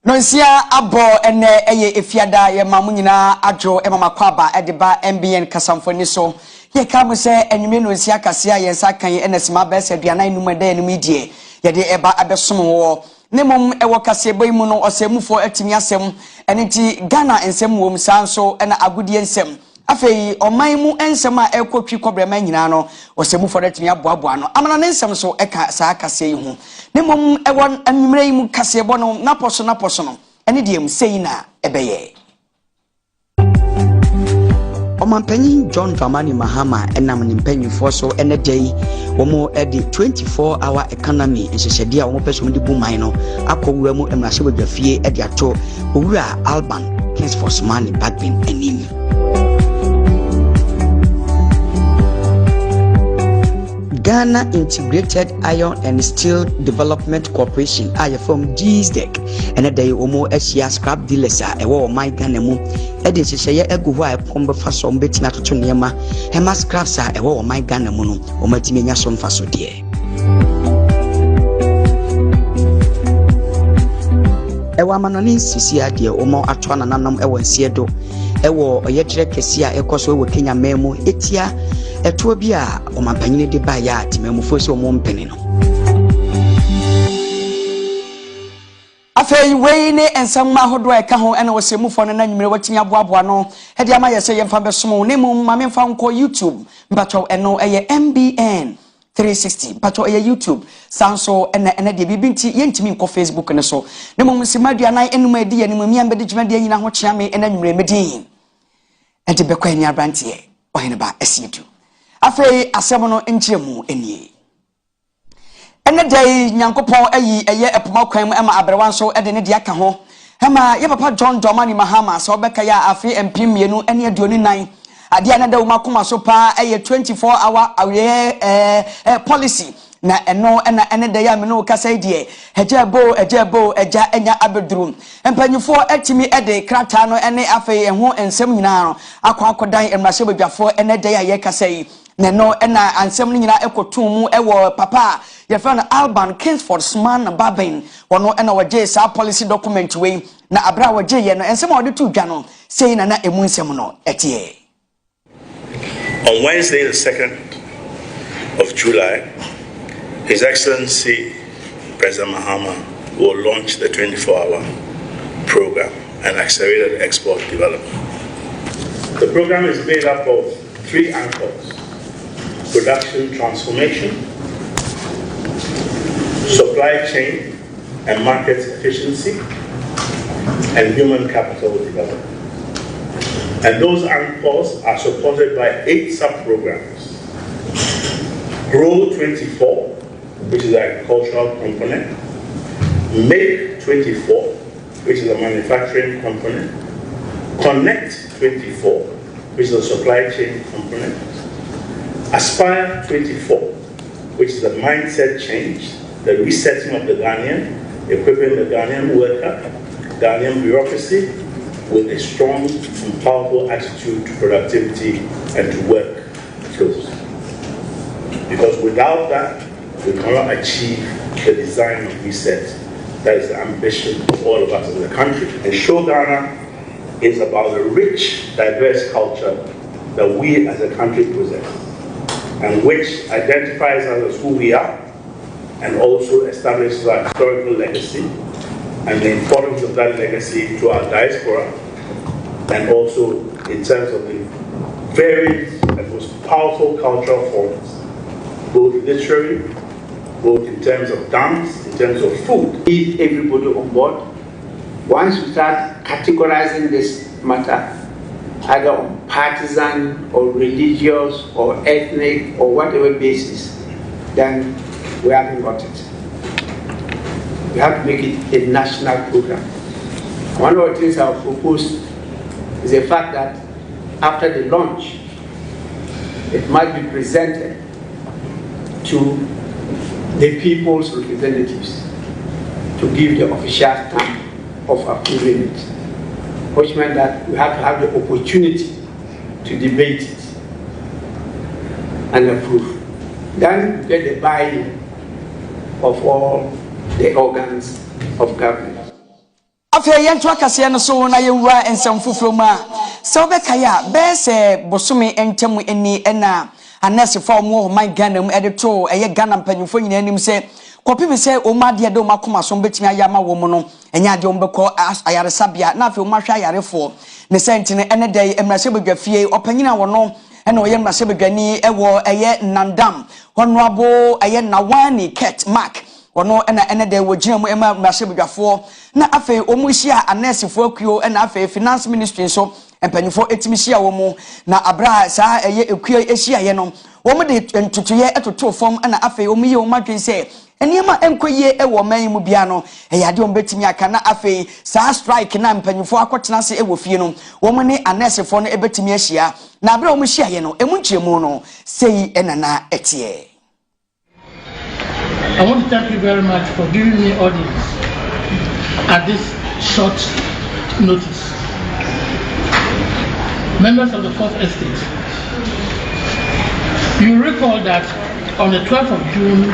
Nonsia abo ene eye efiada ye mamu nyina adwo emama kwaba edeba MBN kasamfoni so ye kamu se enwume nonsia kase a yensa kan enesima bese aduana enum da enum die ye de eba abesom wo nemom ewo kase boy mu no osemufo atimi asem eniti Ghana ensem wom sanso ena agudie ensem afei oman mu ensem a ekotwi kobrema nyina no osemufo atimi aboaboa no amana ne ensem so eka saa kase yi hu nemom ewo anwumre yi mu kase bo no naposo no ene de em sei na ebeye Omanpanyin John Dramani Mahama enam ne mpanyinfo so ene dey womo edi 24-hour economy nsesede a womo peso de buman no akowura mu emrahye badwafie edi ato owura Alban Kingsford Smani Bagbin anim Ghana Integrated Iron and Steel Development Corporation from GSDEC and day omo Asia scrap dealers ewo my Ghana mu e de hyehyeye egu ho a pombe fa so mbetina toto niema hema scraps ewo my Ghana mu no omatimi nya so mfa so de ewa amanoni sisi ade omo ato ananam ewo nsiedo ewo oyekire kesi a ekoso ewo Kenya memu etia eto bi a omanpanyine de ba ya timemufo so omo mpene no afei wei ne ensam ahodo eka ho ena wosemufo no na nyimire watimi aboaboa no hede ama yese yemfa besomo ne mu mamemfa nko YouTube mbato eno eye MBN 360 pato eye YouTube sanso ena de bibinti yentimi nko Facebook ne so ne mu simaduana enum edi ye ne mu miambe de dwumade anyina ho kyeame ena nyimire medin ede bekwa nya brantie ohene ba asiedu afei asem no enkyeremu enie ene dey nyankopon ayi eye epoma kwan mu ema abrewan so ede ne de aka ho hema ye papa John Dramani Mahama so beka ya afei empim mienu ene aduoni nan ade ana da umakoma so pa eye 24-hour awe policy na eno ene dey ya me no kasa die ejabo eja enya abedrum empanyufo atimi ede krata no ene afei eho ensem nyina no akwakodan emrahye badwafo ene dey ya ye kasa yi neno ena ansem nyina ekotum mu ewo papa ye friend Alban Kingsford Smani Bagbin wono ena waje sa policy document we na abra waje ye no ensem ode tu dwa no sei na emu nsem no etie. On Wednesday the 2nd of July, His Excellency President Mahama will launch the 24-hour program and accelerated export development. The program is made up of 3 anchors: production transformation, supply chain and market efficiency, and human capital development. And those anchors are supported by 8 sub-programs. Grow 24, which is the agricultural component, Make 24, which is a manufacturing component, Connect 24, which is a supply chain component, Aspire 24, which is a mindset change, the resetting of the Ghanaian, equipping the Ghanaian worker, Ghanaian bureaucracy with a strong and powerful attitude to productivity and to work skills. Because without that, we cannot achieve the design of reset. That is the ambition of all of us in the country. And Show Ghana is about the rich, diverse culture that we as a country possess, and which identifies us as who we are, and also establishes our historical legacy, and the importance of that legacy to our diaspora, and also in terms of the varied and most powerful cultural forms, both literary, both in terms of dance, in terms of food. Keep everybody on board. Once we start categorizing this matter, either on partisan or religious or ethnic or whatever basis, then we haven't got it. We have to make it a national program. One of the things I've proposed is the fact that after the launch, it might be presented to the people's representatives to give the official stamp of approving it, which meant that we have to have the opportunity to debate it and approve. Then we get the buy-in of all the organs of government. Afe yentu akase no so na yewura ensem foforo ma se obekaya be se bosome entemu eni ena anese fa omo man Ghana mu edito eye Ghana mpanyufo nyina anim se kopi se omade de omakoma so betimi ayama wo mu no enya ade ombekọ ayaresabia na afi omahwa ayarefo ne sentine ene dai emrase bedwafie opanyina wo no ena oye emrase bedwani ewo eye Nandam honorable eye Nawani Ket Mark wono ena de wogina mu emrase bedwafo na afi omuhia anesefo akuo ena afi finance ministry so empanyufo etimihia wo mu na abra saa eye ekuo ehia ye no wo mu de ntutuye etoto fom ena afi omuye omadwen se eniema enkoye ewo man mu bia no eyade ombetimi aka na afi saa strike na empanyufo akotena se ewo fie no wo mu ne anesefo no ebetimi ahia na abra omuhia ye no emunchiemu no sei enana etie. I want to thank you very much for giving me audience at this short notice. Members of the 4th Estate, you recall that on the 12th of June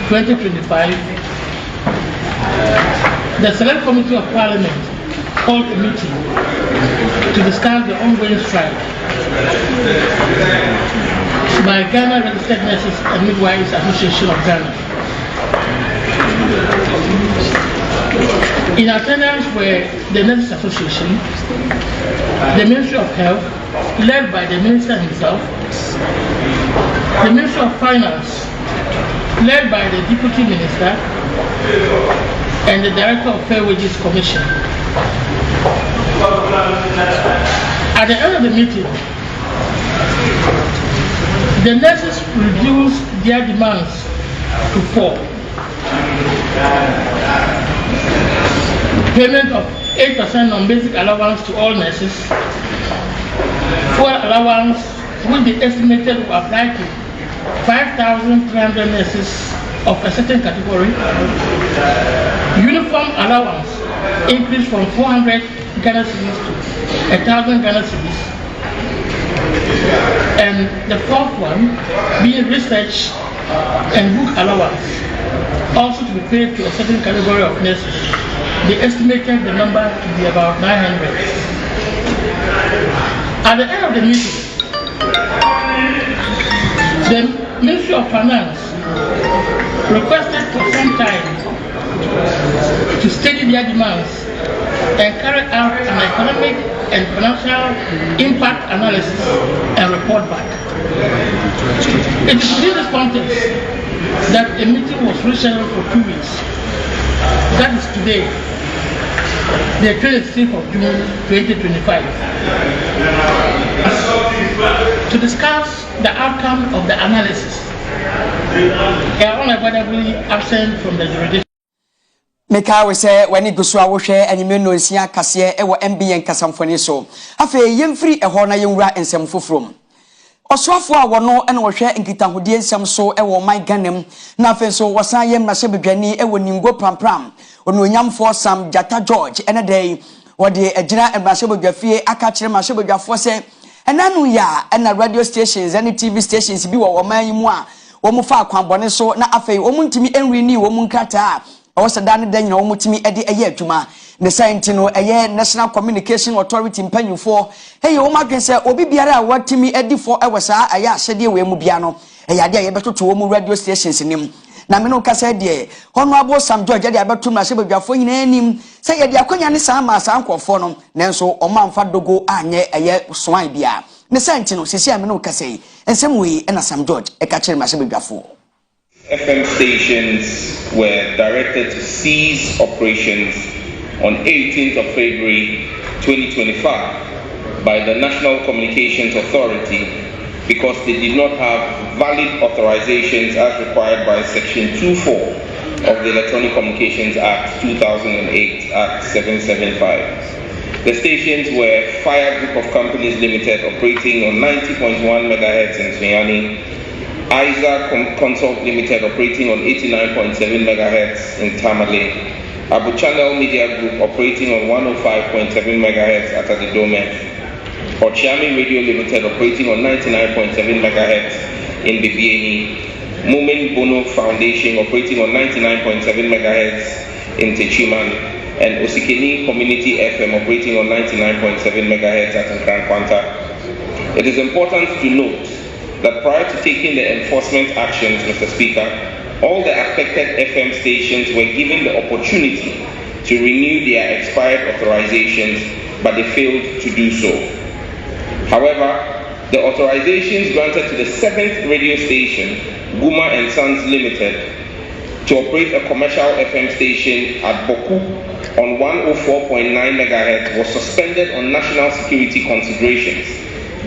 2025, the Select Committee of Parliament called a meeting to discuss the ongoing strike by Ghana Registered Nurses and Midwives Association of Ghana. In attendance were the Nurses Association, the Ministry of Health, led by the Minister himself, the Ministry of Finance, led by the Deputy Minister, and the Director of Fair Wages Commission. At the end of the meeting, the nurses reduced their demands to 4. Payment of 8% on basic allowance to all nurses, fuel allowance which they estimated will apply to 5,300 nurses of a certain category, uniform allowance increased from 400 Ghana cedis to 1,000 Ghana cedis, and the 4th one being research and book allowance, also to be paid to a certain category of nurses. They estimated the number to be about 900. At the end of the meeting, the Ministry of Finance requested for some time to study their demands and carry out an economic and financial impact analysis and report back. It is in this context that a meeting was rescheduled for 2 weeks. That is today, the 26th of June 2025, to discuss the outcome of the analysis. They are unavoidably absent from the jurisdiction. Meka we say when igusu awohwe anyime no nsia kase e wo MBN kasamfoni so afa yemfiri eho na yenwura ensem fofrom osoafo a wono ene wo hwe nkitahode ensem so e wo man ganem na afa so wosan yem na se bedwani e wo ningo prampram ono onyamfo Sam Jata George ene dey wode agina emrase bedwafie aka kire mase bedwafo se enanu ya ena radio stations and TV stations bi wo man yimu a wo mu fa akwanbone so na afa wo mu ntimi enri ni wo mu nkata awosada ne dan nyina wo mutimi ede eye adwuma ne science no eye National Communication Authority mpanyufo hey wo madwen se obi biara a watimi edifo ewesa aya ahyede we mu bia no eyade aye betoto wo mu radio stations nim na me no kasa de honorable Sam George de abeto na sebadwafo nyina anim se ye de akonya ne saa ma saa nkofo no nenso o mamfa dogo anye eye soan bia ne science no sisi a me no kasa yi ensem we na Sam George e ka kire ma sebadwafo. FM stations were directed to cease operations on 18th of February 2025 by the National Communications Authority because they did not have valid authorizations as required by Section 24 of the Electronic Communications Act 2008 Act 775. The stations were Fire Group of Companies Limited operating on 90.1 MHz in Sunyani, Isa Consult Limited operating on 89.7 MHz in Tamale, Abu Channel Media Group operating on 105.7 MHz at Adidome, Ochiami Radio Limited operating on 99.7 MHz in Bibieni, Mumin Bono Foundation operating on 99.7 MHz in Techiman, and Osikeni Community FM operating on 99.7 MHz at Nkrankwanta. It is important to note that prior to taking the enforcement actions, Mr. Speaker, all the affected FM stations were given the opportunity to renew their expired authorizations, but they failed to do so. However, the authorizations granted to the 7th radio station, Guma and Sons Limited, to operate a commercial FM station at Boku on 104.9 MHz was suspended on national security considerations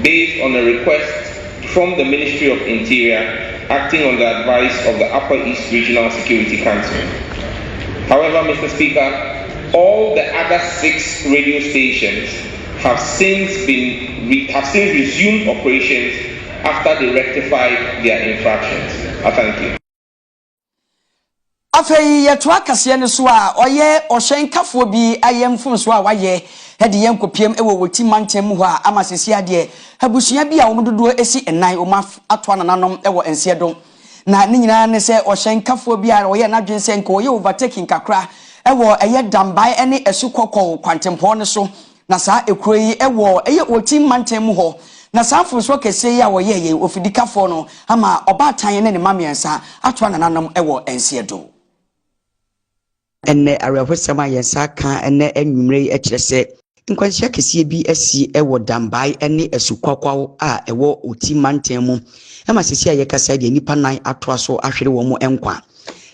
based on a request from the Ministry of Interior acting on the advice of the Upper East Regional Security Council. However, Mr. Speaker, all the other 6 radio stations have since resumed operations after they rectified their infractions. I thank you. Afei yetwa kase ne so a oye ohyenkafo bi ayem fun so a waye hede yen kopiem ewo woti mantem ho a amasesi ade abusua bi a omododo esi enan o ma ato anananom ewo ensiedo na ne nyina ne se ohyenkafo bi a oye na dwense nka oye overtaking kakra ewo eye dambai ene esukokko kwantempo ne so na saa ekroyi ewo eye woti mantem ho na saa funso kese ya woye ye ofidikafo no ama obatan ne ne mamiensa ato anananom ewo ensiedo enne arehwesama yensa kan enne enwumre ekirese nkwanhia kese bi asi ewo dambai enne esukwakwawo a ewo oti mantemu ema sisi ayekasa de nipa nan atoa so ahwere wo mu enkwa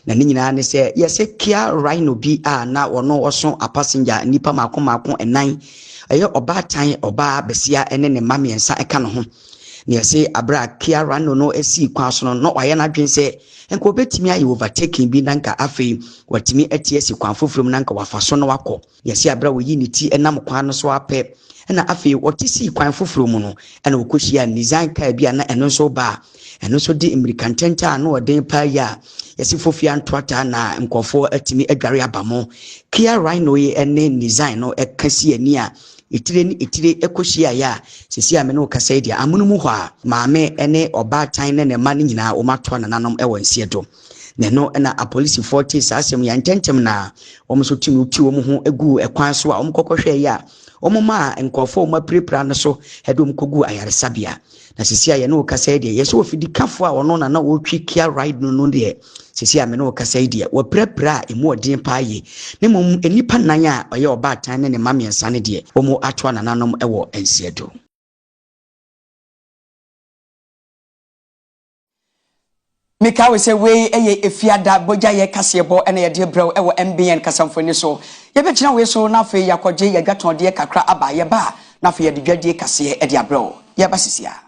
na ne nyina ne se yese Kia Rhino bi a na wono oso a passenger nipa mako enan eye obatan oba besia enne ne mamiensa eka no ho ne yese abra Kia Rhino no esi kwa so no waye na dwense enko betimi ayi overtaking bi nanka afei watimi atiesi kwan fofurum nanka wafaso no wako yesi abra woyi ni ti enam kwan no so apɛ na afei wotisi kwan fofurum no na wokohia design car bi na eno so ba eno so di Americantenta na oden pa ya yesi fofia ntwata na nkofo atimi adware abamo Kia Rhino ye ene design no ekasi ani a itire ekohia ya sisi ame no kasa dia amunumu hɔ a maame ene obatan ne ma nyina o mato nananom ewo nsiedo ne no na a police 40 sasem ya ntentem na omso tumi uti wo mu ho egu ekwan so a omkokɔhwɛ ya omma nkɔfo omma prepra no so hedom kogu ayaresabia na sisi aye no kasa dia yeso ofidikafo a ono na wotwi Kia Rhino no de sisi ame no kasa dia wo prepra emu odin paaye ne mom enipa nan a oye obatan ne mamiensa ne de omo ato nananom ewo ensiedo Mika we say we eye efiada boja ye kasebo ene ye de brew ewo MBN kasamfoni so ye be kina we so na fe yakogye ye gaton de kakra aba ye ba na fe ye de dwadie kase e de abrew ye ba sisia